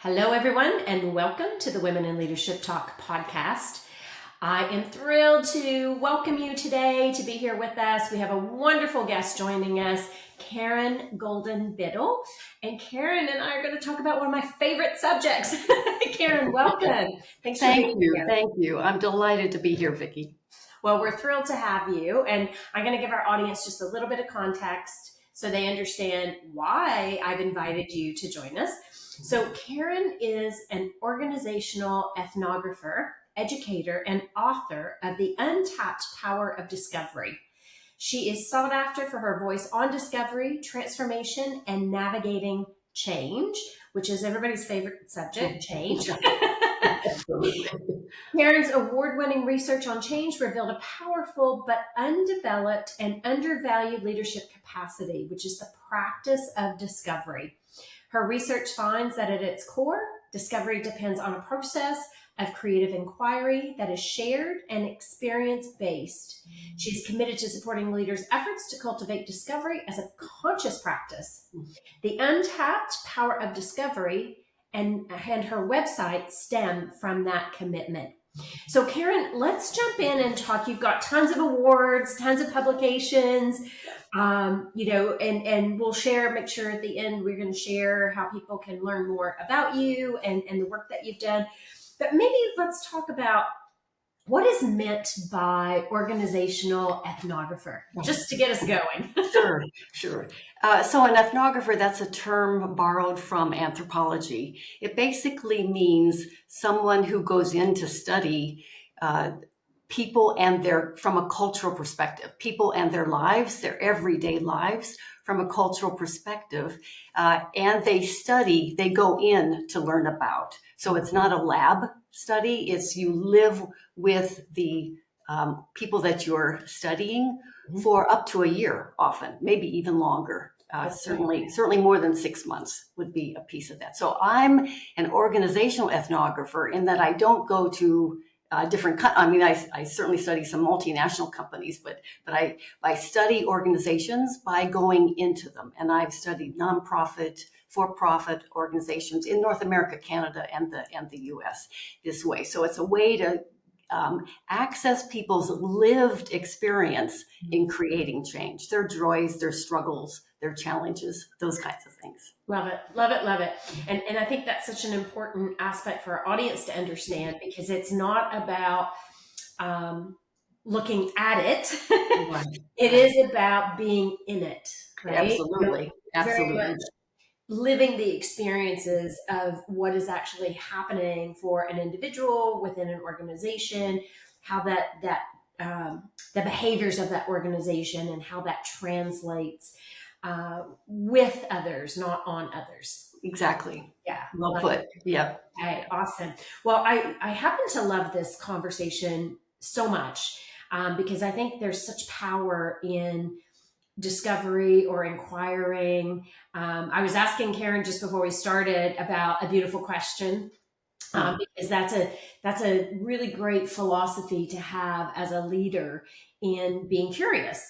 Hello, everyone, and welcome to the Women in Leadership Talk podcast. I am thrilled to welcome you today to be here with us. We have a wonderful guest joining us, Karen Golden-Biddle. And Karen and I are going to talk about one of my favorite subjects. Karen, welcome. Thanks for being here. Thank you. I'm delighted to be here, Vicki. Well, we're thrilled to have you. And I'm going to give our audience just a little bit of context so they understand why I've invited you to join us. So Karen is an organizational ethnographer, educator, and author of The Untapped Power of Discovery. She is sought after for her voice on discovery, transformation, and navigating change, which is everybody's favorite subject, change. Karen's award-winning research on change revealed a powerful but undeveloped and undervalued leadership capacity, which is the practice of discovery. Her research finds that at its core, discovery depends on a process of creative inquiry that is shared and experience-based. She's committed to supporting leaders' efforts to cultivate discovery as a conscious practice. The Untapped Power of Discovery and her website stem from that commitment. So Karen, let's jump in and talk. You've got tons of awards, tons of publications, and we'll share, make sure at the end, we're going to share how people can learn more about you and the work that you've done. But maybe let's talk about what is meant by organizational ethnographer, just to get us going. Sure. So an ethnographer, that's a term borrowed from anthropology. It basically means someone who goes in to study people and from a cultural perspective, people and their lives, their everyday lives from a cultural perspective. And they go in to learn about. So it's not a lab study, it's you live with the people that you're studying for up to a year, often, maybe even longer. Certainly more than 6 months would be a piece of that. So I'm an organizational ethnographer in that I don't go to I certainly study some multinational companies, but I study organizations by going into them. And I've studied nonprofit, for-profit organizations in North America, Canada, and the US this way. So it's a way to access people's lived experience in creating change, their joys, their struggles, their challenges, those kinds of things. Love it. And I think that's such an important aspect for our audience to understand, because it's not about looking at it. Right. It is about being in it, right? Absolutely. Very much living the experiences of what is actually happening for an individual within an organization, how the behaviors of that organization and how that translates with others, not on others. Exactly. Yeah. Well put. Yeah. Okay, awesome. Well, I happen to love this conversation so much because I think there's such power in discovery or inquiring. I was asking Karen just before we started about a beautiful question, because that's a really great philosophy to have as a leader in being curious.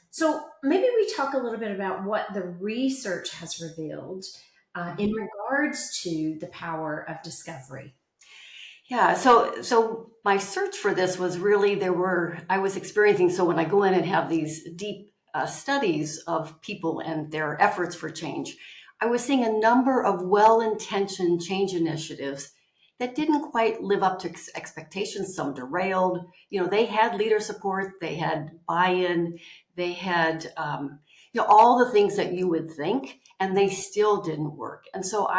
So maybe we talk a little bit about what the research has revealed in regards to the power of discovery. Yeah, so my search for this was really I was experiencing, so when I go in and have these deep studies of people and their efforts for change, I was seeing a number of well-intentioned change initiatives that didn't quite live up to expectations. Some derailed. They had leader support, they had buy-in, they had all the things that you would think, and they still didn't work. And so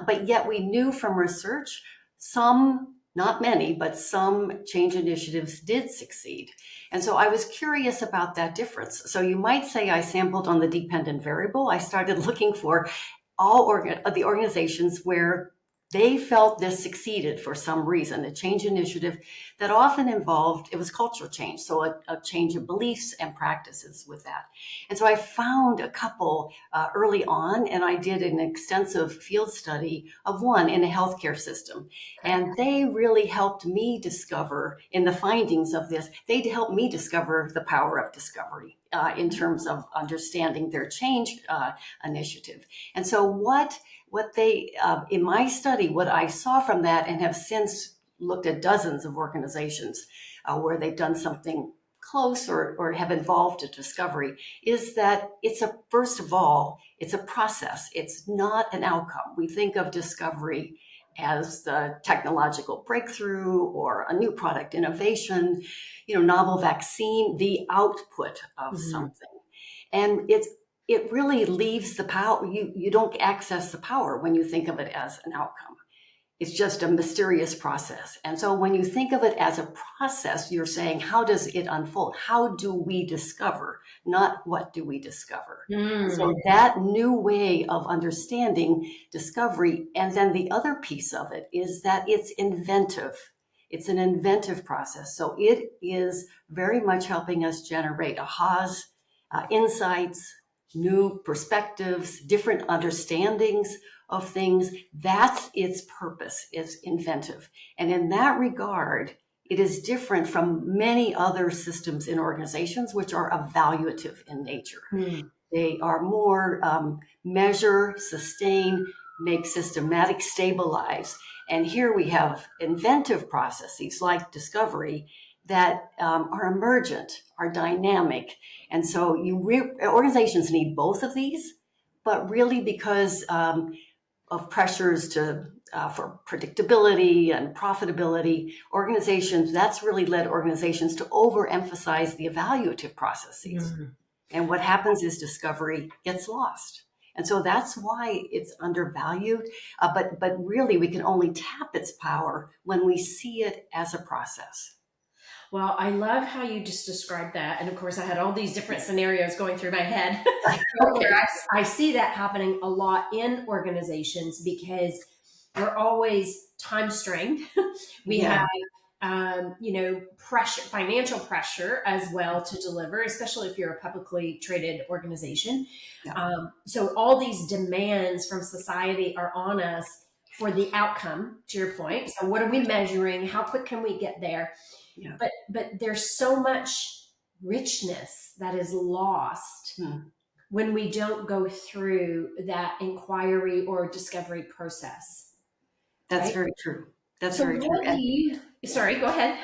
but yet we knew from research, some, not many, but some change initiatives did succeed. And so I was curious about that difference. So you might say I sampled on the dependent variable. I started looking for all the organizations where they felt this succeeded for some reason, a change initiative that often involved, it was cultural change, so a change of beliefs and practices with that. And so I found a couple early on, and I did an extensive field study of one in a healthcare system. And they really helped me discover, in the findings of this, they helped me discover the power of discovery in terms of understanding their change initiative. And so what they, in my study, what I saw from that, and have since looked at dozens of organizations where they've done something close or have involved a discovery, is that first of all, it's a process. It's not an outcome. We think of discovery as the technological breakthrough or a new product innovation, novel vaccine, the output of something. And it really leaves the power. You don't access the power when you think of it as an outcome. It's just a mysterious process. And so when you think of it as a process, you're saying, how does it unfold? How do we discover? Not what do we discover? So that new way of understanding discovery. And then the other piece of it is that it's inventive. It's an inventive process. So it is very much helping us generate ahas, insights, new perspectives, different understandings of things. That's its purpose, is inventive. And in that regard, it is different from many other systems in organizations, which are evaluative in nature. They are more measure, sustain, make systematic, stabilize. And here we have inventive processes like discovery that are emergent, are dynamic. And so organizations need both of these, but really because of pressures for predictability and profitability, that's really led organizations to overemphasize the evaluative processes. And what happens is discovery gets lost. And so that's why it's undervalued. But really, we can only tap its power when we see it as a process. Well, I love how you just described that. And of course, I had all these different scenarios going through my head. Okay. I see that happening a lot in organizations because we're always time strained. We have pressure, financial pressure as well to deliver, especially if you're a publicly traded organization. So all these demands from society are on us for the outcome, to your point. So what are we measuring? How quick can we get there? Yeah. But there's so much richness that is lost when we don't go through that inquiry or discovery process. That's right? very true. That's So very true. what do you, sorry, go ahead.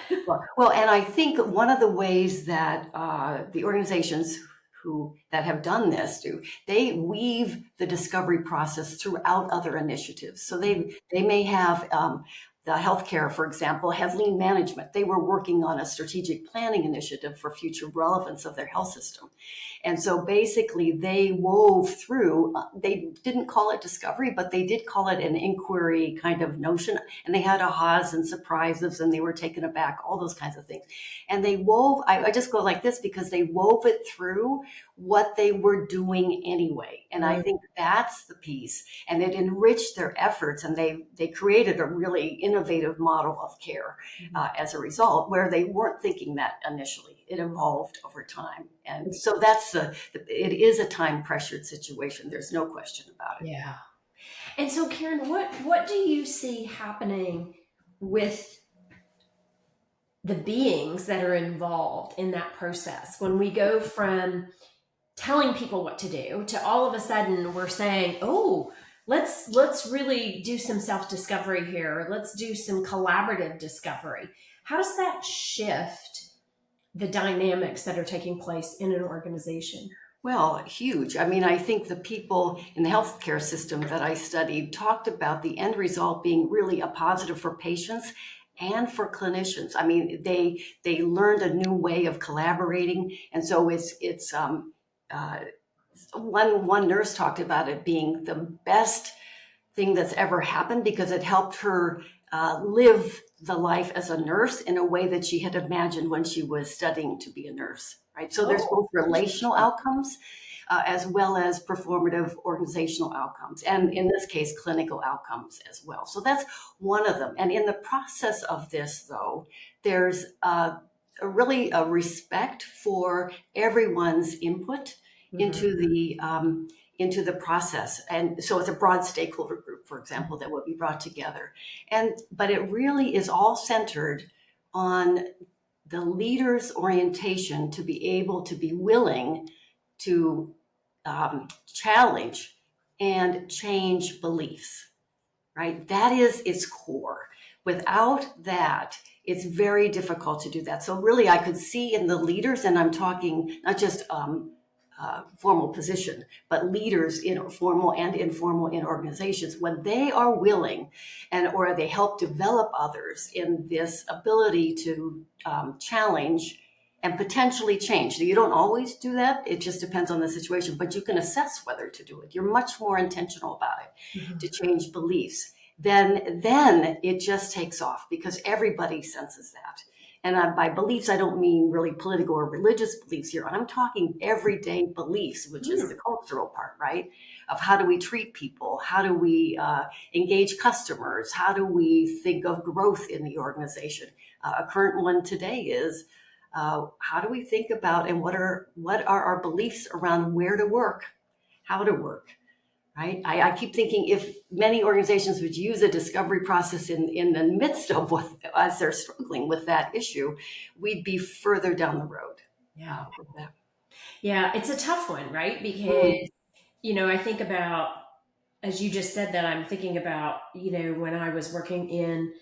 Well, and I think one of the ways that the organizations that have done this they weave the discovery process throughout other initiatives. So they may have the healthcare, for example, had lean management. They were working on a strategic planning initiative for future relevance of their health system. And so basically they wove through, they didn't call it discovery, but they did call it an inquiry kind of notion. And they had ahas and surprises and they were taken aback, all those kinds of things. And they wove, I just go like this because they wove it through what they were doing anyway. And I think that's the piece. And it enriched their efforts and they created a really innovative model of care as a result, where they weren't thinking that initially. It evolved over time. And so it is a time pressured situation. There's no question about it. Yeah. And so Karen, what do you see happening with the beings that are involved in that process when we go from telling people what to do to all of a sudden we're saying, oh, let's really do some self-discovery here. Let's do some collaborative discovery. How does that shift the dynamics that are taking place in an organization? Well, huge. I mean, I think the people in the healthcare system that I studied talked about the end result being really a positive for patients and for clinicians. I mean, they learned a new way of collaborating, and so it's one nurse talked about it being the best thing that's ever happened because it helped her live the life as a nurse in a way that she had imagined when she was studying to be a nurse, right? So there's both relational outcomes as well as performative organizational outcomes, and in this case, clinical outcomes as well. So that's one of them. And in the process of this, though, there's really a respect for everyone's input into the process. And so it's a broad stakeholder group, for example, that will be brought together. But it really is all centered on the leader's orientation to be able to be willing to challenge and change beliefs, right? That is its core. Without that, it's very difficult to do that. So really, I could see in the leaders, and I'm talking not just formal position, but leaders in formal and informal in organizations, when they are willing or they help develop others in this ability to challenge and potentially change. So you don't always do that. It just depends on the situation, but you can assess whether to do it. You're much more intentional about it to change beliefs. Then it just takes off because everybody senses that. And by beliefs, I don't mean really political or religious beliefs here. I'm talking everyday beliefs, which is the cultural part, right? Of how do we treat people? How do we engage customers? How do we think of growth in the organization? A current one today is how do we think about and what are our beliefs around where to work, how to work? Right? I keep thinking if many organizations would use a discovery process in the midst of what, as they're struggling with that issue, we'd be further down the road. Yeah. With that. Yeah, it's a tough one, right? Because, I think about, as you just said that, I'm thinking about, when I was working in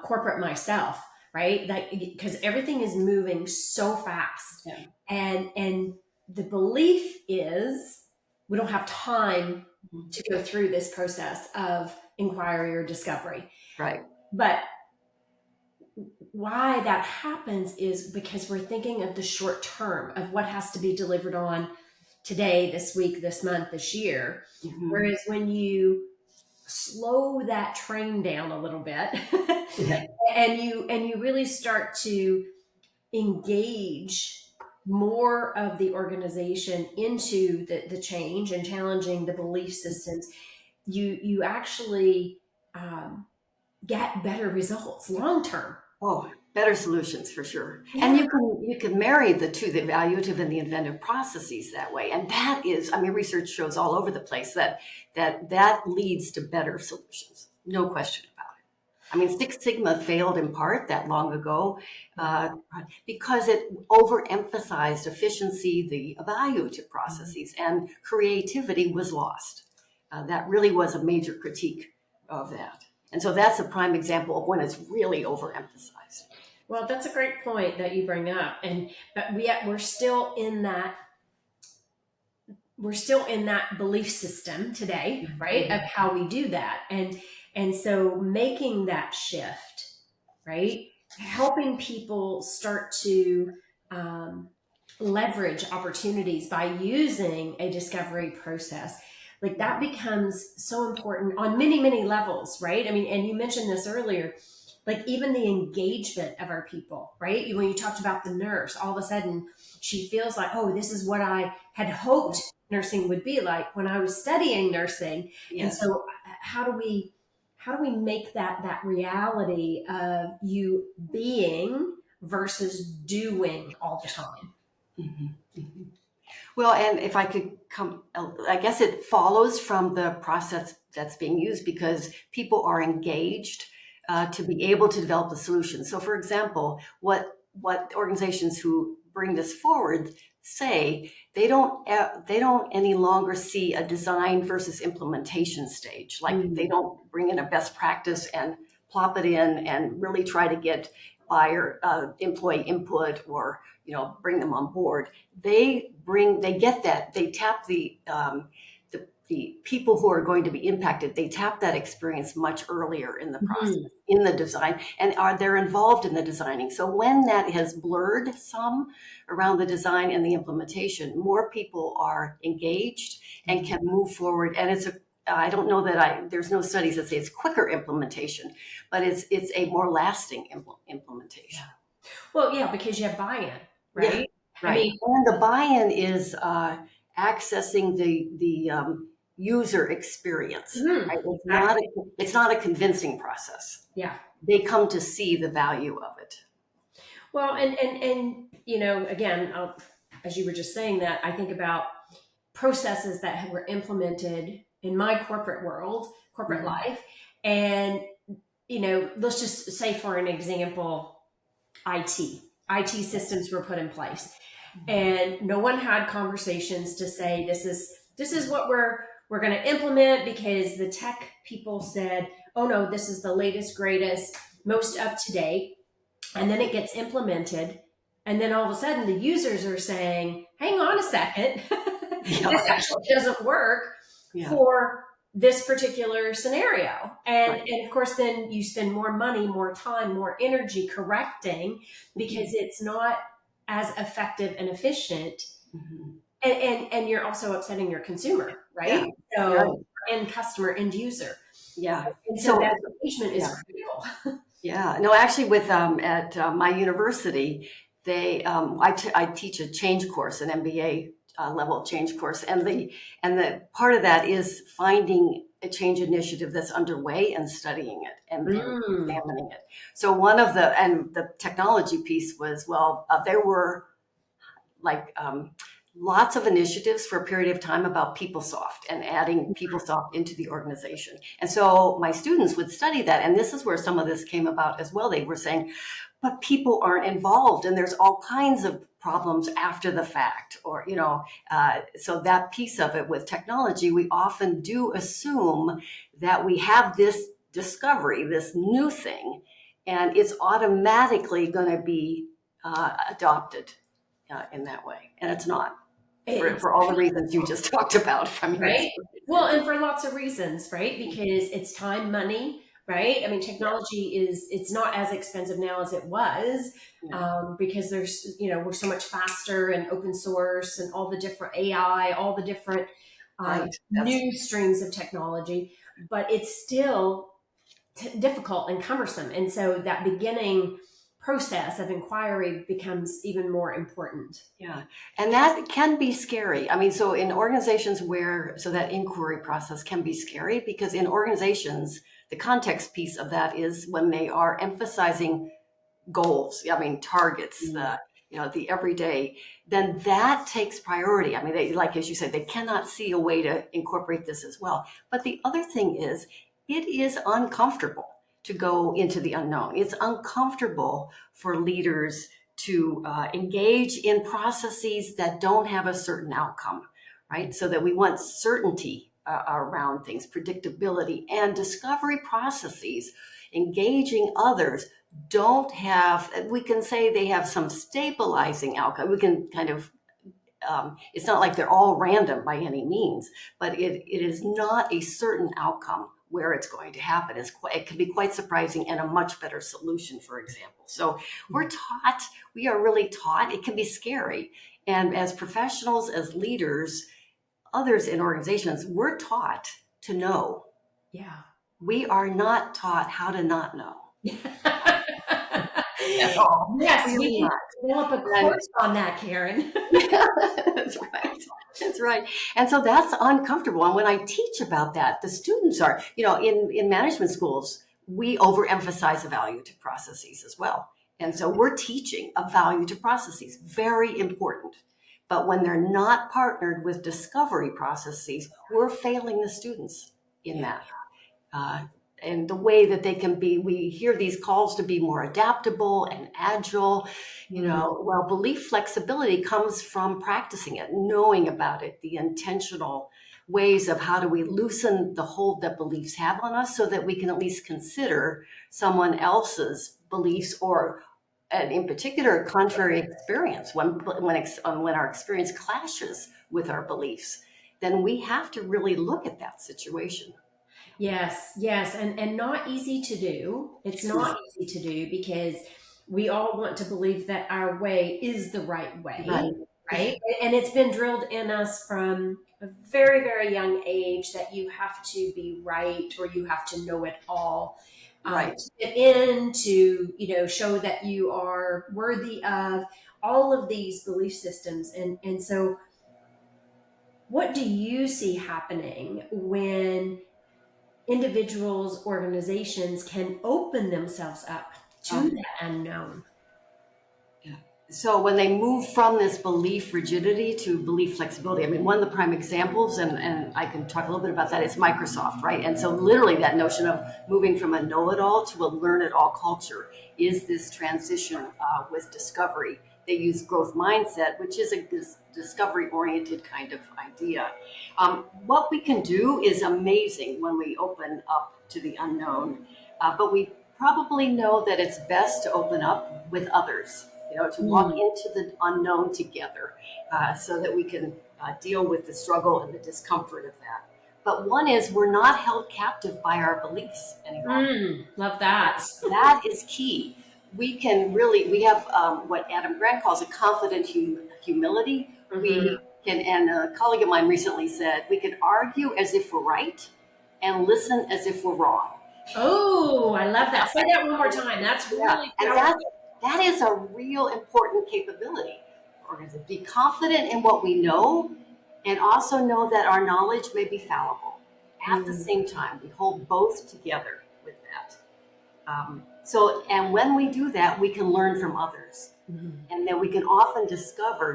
corporate myself, right? Like, because everything is moving so fast. Yeah. And the belief is we don't have time to go through this process of inquiry or discovery. Right. But why that happens is because we're thinking of the short term of what has to be delivered on today, this week, this month, this year. Whereas when you slow that train down a little bit and you really start to engage more of the organization into the change and challenging the belief systems, you actually get better results long term. Oh, better solutions for sure. Yeah. And you can marry the two, the evaluative and the inventive processes that way. And that is, research shows all over the place that leads to better solutions. No question about it. Six Sigma failed in part that long ago because it overemphasized efficiency, the evaluative processes, and creativity was lost. That really was a major critique of that. And so that's a prime example of when it's really overemphasized. Well, that's a great point that you bring up. But we're still in that belief system today, right? Of how we do that. And so making that shift, right? Helping people start to leverage opportunities by using a discovery process. Like that becomes so important on many, many levels, right? And you mentioned this earlier, like even the engagement of our people, right? When you talked about the nurse, all of a sudden she feels like, oh, this is what I had hoped nursing would be like when I was studying nursing. Yes. And so how do we make that reality of you being versus doing all the time? Well, and if I could I guess it follows from the process that's being used because people are engaged to be able to develop the solution. So, for example, what organizations who bring this forward say, they don't any longer see a design versus implementation stage. Like they don't bring in a best practice and plop it in and really try to get buyer employee input or bring them on board. They get that, they tap the people who are going to be impacted. They tap that experience much earlier in the process, in the design, and they're involved in the designing. So when that has blurred some around the design and the implementation, more people are engaged and can move forward. And I don't know that there's no studies that say it's quicker implementation, but it's a more lasting implementation. Well, yeah, because you have buy-in, right? Yeah, right. And the buy-in is accessing the user experience. Right? It's not a convincing process. Yeah. They come to see the value of it. Well, and again, as you were just saying that, I think about processes that were implemented in my corporate life. And, let's just say for an example, IT IT systems were put in place, and no one had conversations to say this is what we're going to implement, because the tech people said, oh no, this is the latest, greatest, most up to date. And then it gets implemented. And then all of a sudden the users are saying, hang on a second, this actually doesn't work for this particular scenario. And of course, then you spend more money, more time, more energy correcting, because it's not as effective and efficient. And you're also upsetting your consumer, right? So end customer, end user. And so that engagement is critical. No, actually, with at my university, I teach a change course, an MBA level change course, and the part of that is finding a change initiative that's underway and studying it and examining it. So the technology piece was, there were like lots of initiatives for a period of time about PeopleSoft and adding PeopleSoft into the organization. And so my students would study that. And this is where some of this came about as well. They were saying, but people aren't involved, and there's all kinds of problems after the fact, or, so that piece of it with technology, we often do assume that we have this discovery, this new thing, and it's automatically going to be adopted in that way. And it's not, for all the reasons you just talked about. Right? Well, and for lots of reasons, right? Because it's time, money, right? I mean, technology it's not as expensive now as it was, because there's, we're so much faster, and open source, and all the different AI, all the different new streams of technology, but it's still difficult and cumbersome. And so that beginning process of inquiry becomes even more important. And that can be scary. I mean, so in organizations that inquiry process can be scary, because in organizations, the context piece of that is when they are emphasizing goals, targets, the everyday, then that takes priority. I mean, they, like, as you said, they cannot see a way to incorporate this as well. But the other thing is, it is uncomfortable to go into the unknown. It's uncomfortable for leaders to engage in processes that don't have a certain outcome, right? So that we want certainty around things, predictability, and discovery processes, engaging others don't have, we can say they have some stabilizing outcome. We can kind of, it's not like they're all random by any means, but it is not a certain outcome where it's going to happen. It can be quite surprising and a much better solution, for example. So we are really taught, it can be scary. And as professionals, as leaders, others in organizations, we're taught to know. We are not taught how to not know. At all. Yes, we can develop a course on that, Karen. That's right. That's right. And so that's uncomfortable. And when I teach about that, the students are, in management schools, we overemphasize the value to processes as well. And so we're teaching a value to processes, very important. But when they're not partnered with discovery processes, we're failing the students in that. And the way that they can be, we hear these calls to be more adaptable and agile, well, belief flexibility comes from practicing it, knowing about it, the intentional ways of how do we loosen the hold that beliefs have on us, so that we can at least consider someone else's beliefs, or, and in particular, contrary experience. When our experience clashes with our beliefs, then we have to really look at that situation. Yes, and not easy to do. It's not easy to do, because we all want to believe that our way is the right way, right? And it's been drilled in us from a very, very young age that you have to be right, or you have to know it all, to fit in, to show that you are worthy of all of these belief systems. And so, what do you see happening when individuals, organizations can open themselves up to that unknown? So when they move from this belief rigidity to belief flexibility, I mean, one of the prime examples, and I can talk a little bit about that, is Microsoft, right? And so literally that notion of moving from a know-it-all to a learn-it-all culture is this transition with discovery. They use growth mindset, which is a discovery-oriented kind of idea. What we can do is amazing when we open up to the unknown, but we probably know that it's best to open up with others, to walk Mm. into the unknown together, so that we can deal with the struggle and the discomfort of that. But one is we're not held captive by our beliefs any longer. Love that. That is key. We have what Adam Grant calls a confident humility. Hmm. We can, and a colleague of mine recently said, we can argue as if we're right and listen as if we're wrong. Oh, I love that. Say that one more time. That's Yeah, really and powerful. that is a real important capability. Or to be confident in what we know, and also know that our knowledge may be fallible. At the Mm. same time, we hold both together with that. And when we do that, we can learn from others, Mhm. and then we can often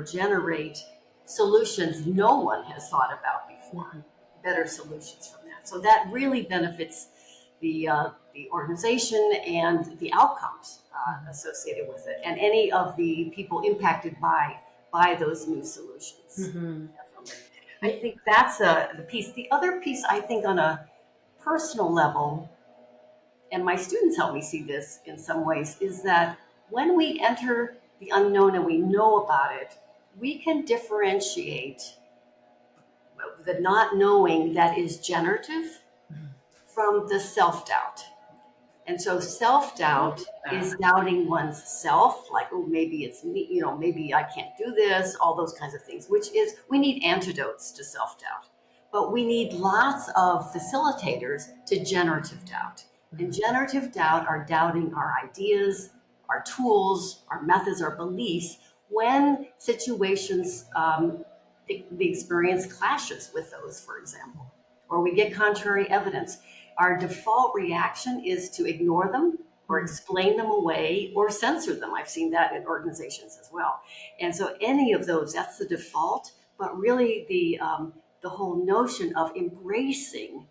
generate solutions no one has thought about before, Mhm. better solutions from that. So that really benefits the organization and the outcomes associated with it, and any of the people impacted by those new solutions. Mhm. Definitely, I Yeah. think that's the piece. The other piece, I think, on a personal level, and my students help me see this in some ways, is that when we enter the unknown and we know about it, we can differentiate the not knowing that is generative from the self doubt. And so self doubt Uh, is doubting one's self, like, oh, maybe it's me, maybe I can't do this, all those kinds of things, which is, we need antidotes to self doubt. But we need lots of facilitators to generative doubt. And generative doubt are doubting our ideas, our tools, our methods, our beliefs when situations, the experience clashes with those, for example, or we get contrary evidence. Our default reaction is to ignore them or Mm. explain them away or censor them. I've seen that in organizations as well. And so any of those, that's the default. But really, the whole notion of embracing.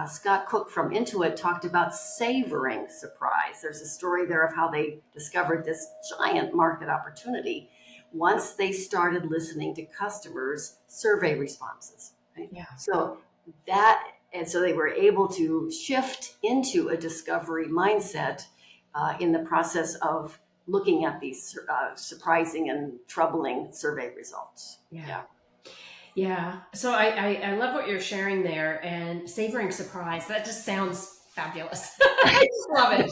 Scott Cook from Intuit talked about savoring surprise. There's a story there of how they discovered this giant market opportunity once they started listening to customers' survey responses. Right? Yeah. So so they were able to shift into a discovery mindset in the process of looking at these surprising and troubling survey results. Yeah. Yeah. Yeah. So I love what you're sharing there, and savoring surprise. That just sounds fabulous. I just love it.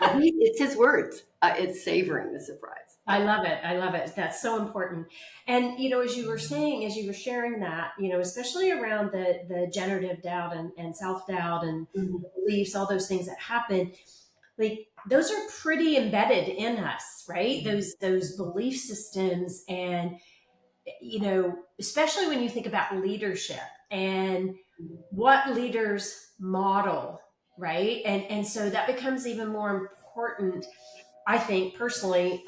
Well, it's his words. It's savoring the surprise. I Yeah. love it. I love it. That's so important. And as you were saying, as you were sharing that, especially around the generative doubt and self doubt and Mhm. beliefs, all those things that happen, like those are pretty embedded in us, right? Those belief systems, and especially when you think about leadership and what leaders model, right? And so that becomes even more important, I think personally,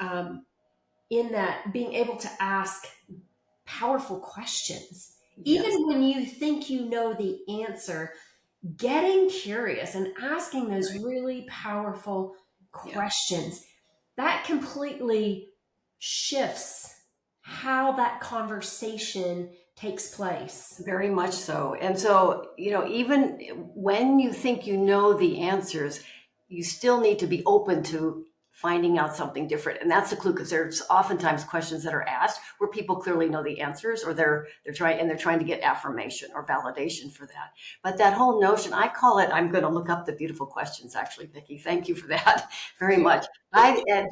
in that being able to ask powerful questions, Yes. even when you think you know the answer, getting curious and asking those really powerful Yeah. questions, that completely shifts how that conversation takes place. Very much so. And so, even when you think you know the answers, you still need to be open to finding out something different. And that's the clue, because there's oftentimes questions that are asked where people clearly know the answers, or they're trying to get affirmation or validation for that. But that whole notion, I call it, I'm going to look up the beautiful questions, actually, Vicki. Thank you for that very much.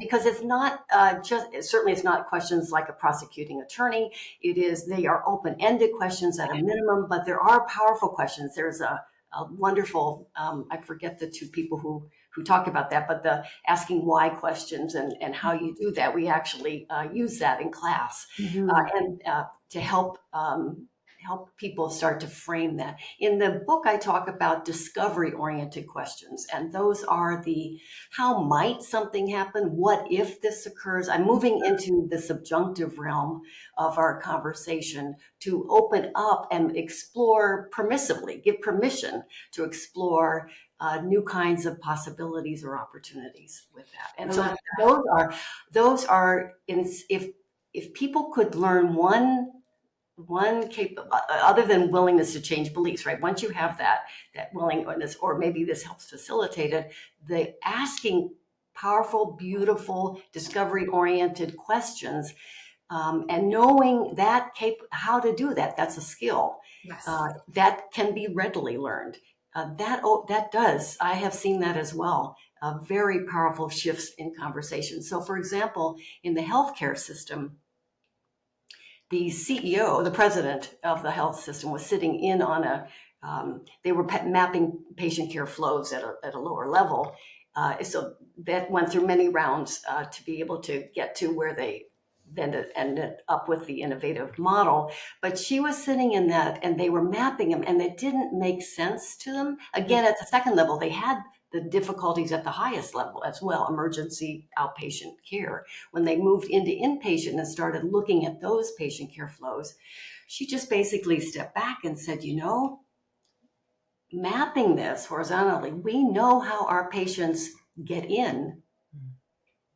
Because it's not certainly it's not questions like a prosecuting attorney. They are open-ended questions at a minimum, but there are powerful questions. There's a wonderful, I forget the two people who talk about that, but the asking why questions and how you do that. We actually use that in class, Mhm. and to help help people start to frame that. In the book, I talk about discovery-oriented questions, and those are the how might something happen? What if this occurs? I'm moving into the subjunctive realm of our conversation to open up and explore permissively, give permission to explore new kinds of possibilities or opportunities with that. And so if people could learn one other than willingness to change beliefs, right? Once you have that willingness, or maybe this helps facilitate it, the asking powerful, beautiful, discovery-oriented questions, and knowing that how to do that, that's a skill. Yes. That can be readily learned. That does. I have seen that as well. Very powerful shifts in conversation. So, for example, in the healthcare system, the CEO, the president of the health system, was sitting in on they were mapping patient care flows at a lower level. So that went through many rounds to be able to get to where they then ended up with the innovative model. But she was sitting in that, and they were mapping them, and it didn't make sense to them. Again, at the second level, they had the difficulties at the highest level as well, emergency outpatient care. When they moved into inpatient and started looking at those patient care flows, she just basically stepped back and said, mapping this horizontally, we know how our patients get in,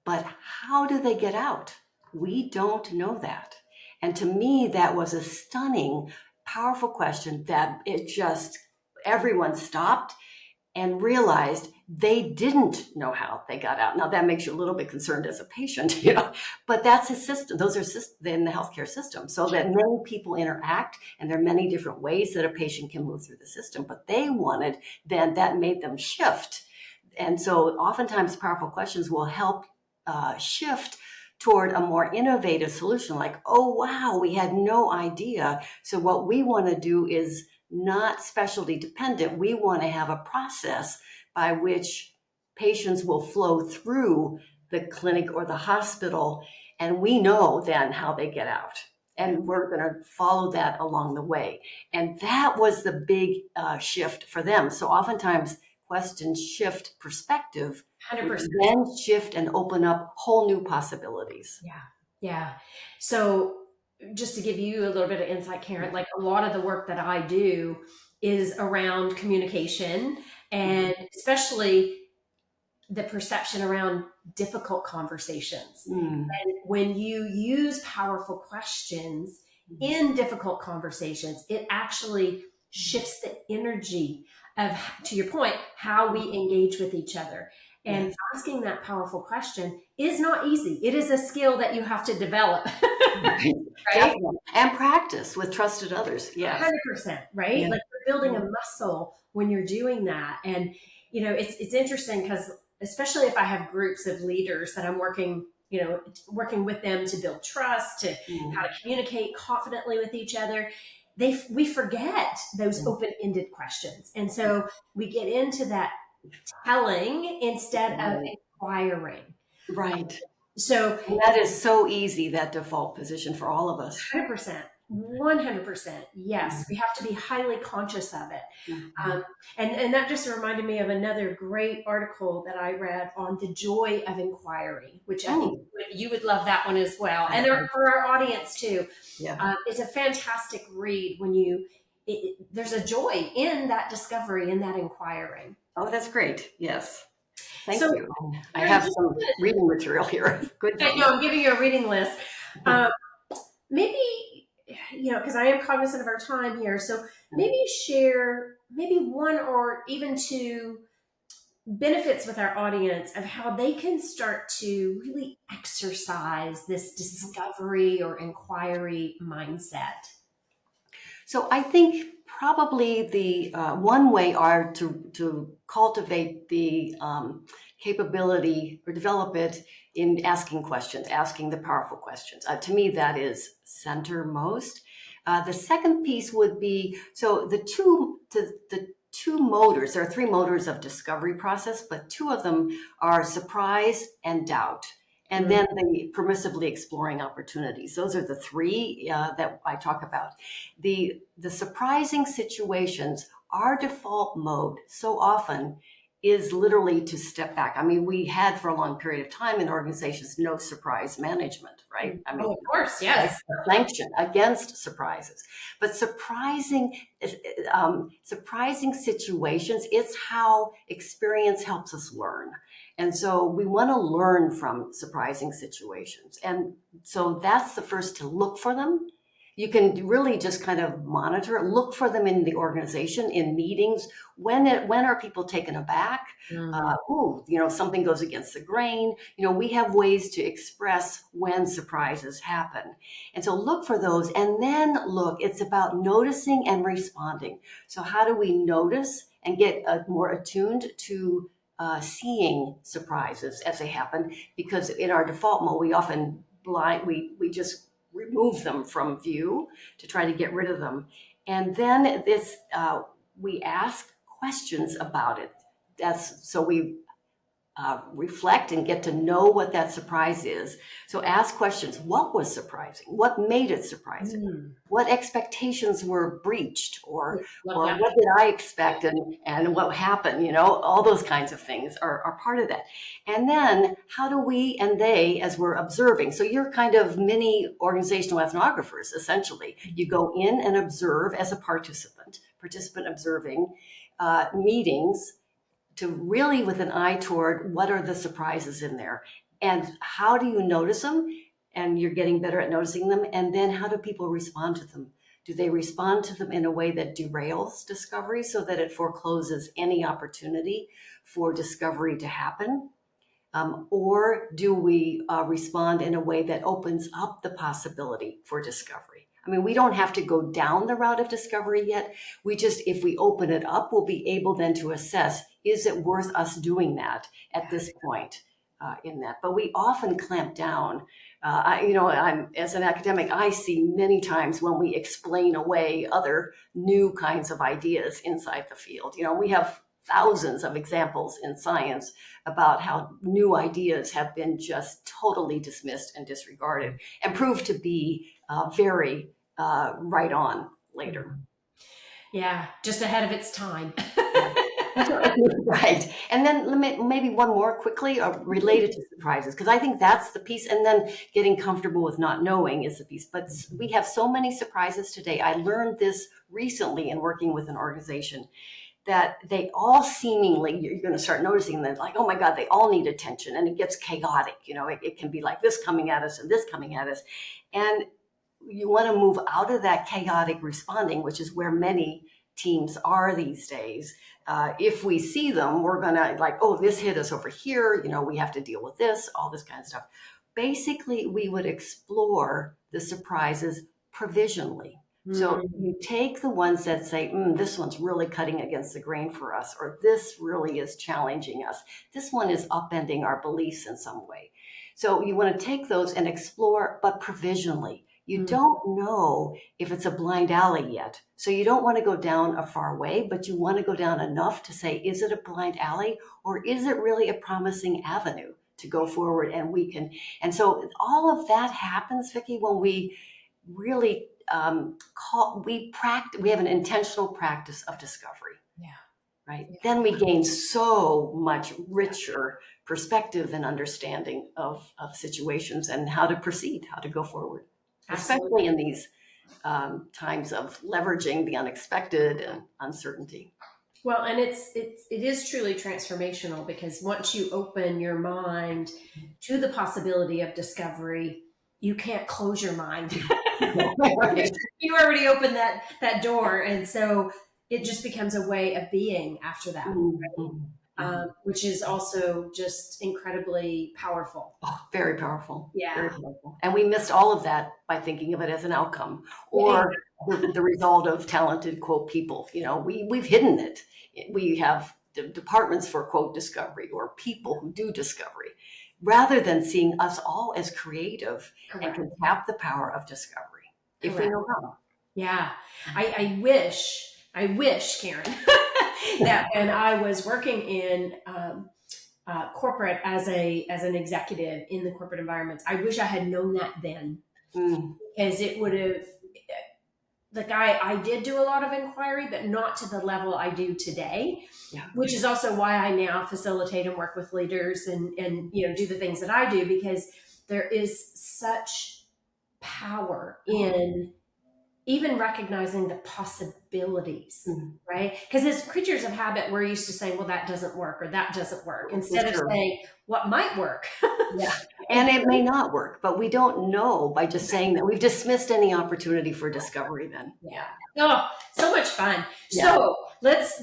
but how do they get out? We don't know that. And to me, that was a stunning, powerful question that everyone stopped and realized they didn't know how they got out. Now that makes you a little bit concerned as a patient, but that's a system. Those are in the healthcare system, so that many people interact, and there are many different ways that a patient can move through the system, but they wanted, then that made them shift. And so oftentimes powerful questions will help shift toward a more innovative solution, like, oh, wow, we had no idea. So what we want to do is not specialty dependent. We want to have a process by which patients will flow through the clinic or the hospital, and we know then how they get out. And we're going to follow that along the way. And that was the big shift for them. So oftentimes questions shift perspective, 100%. then shift and open up whole new possibilities. Yeah. So just to give you a little bit of insight, Karen, like a lot of the work that I do is around communication, and especially the perception around difficult conversations. And when you use powerful questions in difficult conversations, it actually shifts the energy of, to your point, how we engage with each other. And asking that powerful question is not easy. It is a skill that you have to develop. Right? And practice with trusted others. Yes. 100%, right? Like you're building a muscle when you're doing that. And, it's interesting because especially if I have groups of leaders that I'm working with them to build trust, to how to communicate confidently with each other, we forget those open-ended questions. And so we get into that telling instead of inquiring. Right. So and that is so easy, that default position for all of us. 100%. 100%. Yes. We have to be highly conscious of it. And that just reminded me of another great article that I read on the joy of inquiry, which I think you would love that one as well. And for our audience too. It's a fantastic read when there's a joy in that discovery, in that inquiring. Oh, that's great. Yes. Thank you. I have some reading material here. Good. I'm giving you a reading list. Maybe, because I am cognizant of our time here. So maybe share one or even two benefits with our audience of how they can start to really exercise this discovery or inquiry mindset. So I think probably the one way are to cultivate the capability or develop it in asking questions, asking the powerful questions. To me, that is centermost. The second piece would be, so the two motors, there are three motors of discovery process, but two of them are surprise and doubt. And then the permissively exploring opportunities. Those are the three that I talk about. The surprising situations, our default mode so often is literally to step back. I mean, we had for a long period of time in organizations no surprise management, right? I mean, Oh, of course, like yes. a sanction against surprises. But surprising situations, it's how experience helps us learn. And so we want to learn from surprising situations. And so that's the first, to look for them. You can really just kind of monitor, look for them in the organization, in meetings. When are people taken aback? Something goes against the grain. We have ways to express when surprises happen. And so look for those, and then it's about noticing and responding. So how do we notice and get more attuned to seeing surprises as they happen? Because in our default mode, we often we just remove them from view to try to get rid of them. And then we ask questions about it. So we reflect and get to know what that surprise is. So ask questions. What was surprising? What made it surprising? What expectations were breached? Or what did I expect and what happened? All those kinds of things are part of that. And then how do we and they, as we're observing? So you're kind of mini organizational ethnographers, essentially. You go in and observe as a participant observing meetings, to really with an eye toward what are the surprises in there and how do you notice them, and you're getting better at noticing them. And then how do people respond to them? Do they respond to them in a way that derails discovery so that it forecloses any opportunity for discovery to happen? Or do we respond in a way that opens up the possibility for discovery? I mean, we don't have to go down the route of discovery yet. If we open it up, we'll be able then to assess, is it worth us doing that at this point in that? But we often clamp down. I'm as an academic, I see many times when we explain away other new kinds of ideas inside the field. We have thousands of examples in science about how new ideas have been just totally dismissed and disregarded and proved to be very right on later. Yeah, just ahead of its time. Right. And then maybe one more quickly related to surprises, because I think that's the piece. And then getting comfortable with not knowing is the piece. But we have so many surprises today. I learned this recently in working with an organization, that they all seemingly, you're going to start noticing that, like, oh my God, they all need attention, and it gets chaotic. It can be like this coming at us and this coming at us. And you want to move out of that chaotic responding, which is where many teams are these days. If we see them, we're going to like, oh, this hit us over here. We have to deal with this, all this kind of stuff. Basically, we would explore the surprises provisionally. So you take the ones that say, this one's really cutting against the grain for us, or this really is challenging us. This one is upending our beliefs in some way. So you want to take those and explore, but provisionally. You don't know if it's a blind alley yet. So you don't want to go down a far way, but you want to go down enough to say, is it a blind alley, or is it really a promising avenue to go forward? And so all of that happens, Vicki, when we really we have an intentional practice of discovery. Yeah. Right. Yeah. Then we gain so much richer perspective and understanding of situations and how to proceed, how to go forward. Absolutely. Especially in these times of leveraging the unexpected and uncertainty. Well, and it is truly transformational, because once you open your mind to the possibility of discovery, you can't close your mind. You already opened that door, and so it just becomes a way of being after that, which is also just incredibly powerful. Oh, very powerful. Yeah. Very powerful. And we missed all of that by thinking of it as an outcome or the result of talented, quote, people. We've hidden it. We have departments for, quote, discovery, or people who do discovery, rather than seeing us all as creative. Correct. And can tap the power of discovery. Correct. If we know how. Yeah. I wish, Karen, that when I was working in corporate as an executive in the corporate environments. I wish I had known that then, because it would have, like I did do a lot of inquiry, but not to the level I do today, which is also why I now facilitate and work with leaders and do the things that I do, because there is such power in even recognizing the possibilities, right? Because as creatures of habit, we're used to saying, well, that doesn't work or that doesn't work, instead of saying what might work. And it may not work, but we don't know by just saying that. We've dismissed any opportunity for discovery then. Oh, so much fun. So let's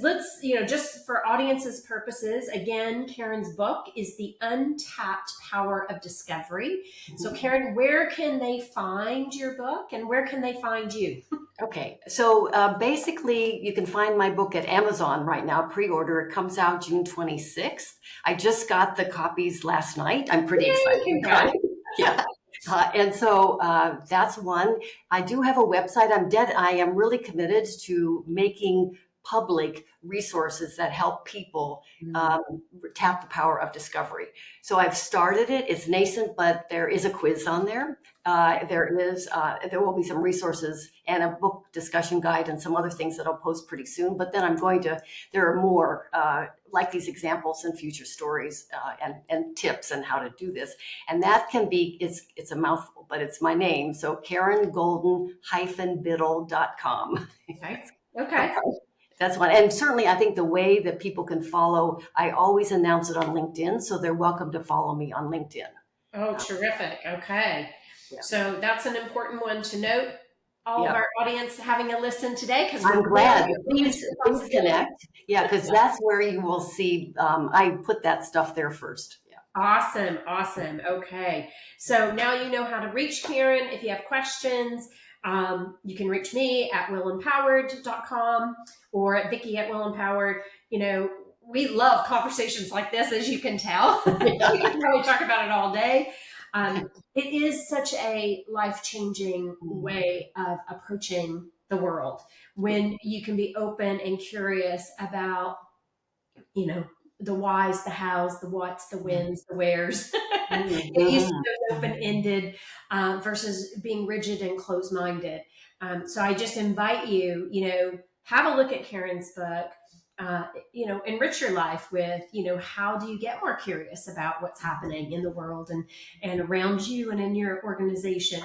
just for audience's purposes, again, Karen's book is The Untapped Power of Discovery. So Karen, where can they find your book and where can they find you? Okay, so basically you can find my book at Amazon right now, pre-order. It comes out June 26th. I just got the copies last night. I'm pretty excited. And so that's one. I do have a website. I am really committed to making public resources that help people tap the power of discovery. So I've started it. It's nascent, but there is a quiz on there. There will be some resources and a book discussion guide and some other things that I'll post pretty soon. But then there are more like these examples and future stories and tips on how to do this. And that can be, it's a mouthful, but it's my name. So Karen Golden-Biddle.com. Okay. That's one. And certainly I think the way that people can follow, I always announce it on LinkedIn. So they're welcome to follow me on LinkedIn. Oh, terrific. Okay. So that's an important one to note. All of our audience having a listen today, because I'm glad. Please connect. Yeah, because that's where you will see. I put that stuff there first. Awesome. Okay. So now you know how to reach Karen. If you have questions, you can reach me at wilempowered.com or at Vicki@wilempowered. We love conversations like this, as you can tell. We can probably talk about it all day. It is such a life-changing way of approaching the world when you can be open and curious about, the whys, the hows, the whats, the whens, the wheres. It used to be open-ended versus being rigid and closed-minded. So I just invite you, have a look at Karen's book. Enrich your life with, how do you get more curious about what's happening in the world and around you and in your organization.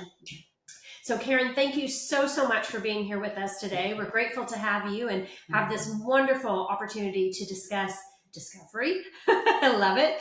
So Karen, thank you so much for being here with us today. We're grateful to have you and have this wonderful opportunity to discuss discovery. I love it.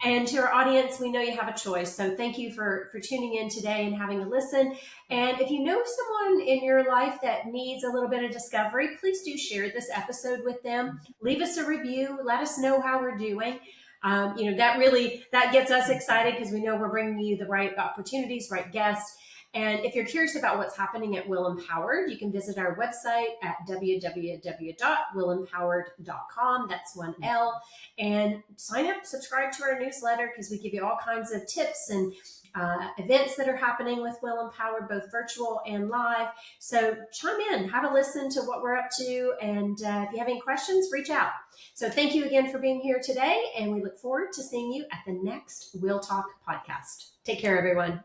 And to our audience, we know you have a choice. So thank you for tuning in today and having a listen. And if you know someone in your life that needs a little bit of discovery, please do share this episode with them. Leave us a review. Let us know how we're doing. That gets us excited because we know we're bringing you the right opportunities, right guests. And if you're curious about what's happening at Wilempowered, you can visit our website at www.wilempowered.com. That's one L. And sign up, subscribe to our newsletter, because we give you all kinds of tips and events that are happening with Wilempowered, both virtual and live. So chime in, have a listen to what we're up to. And if you have any questions, reach out. So thank you again for being here today. And we look forward to seeing you at the next Will Talk podcast. Take care, everyone.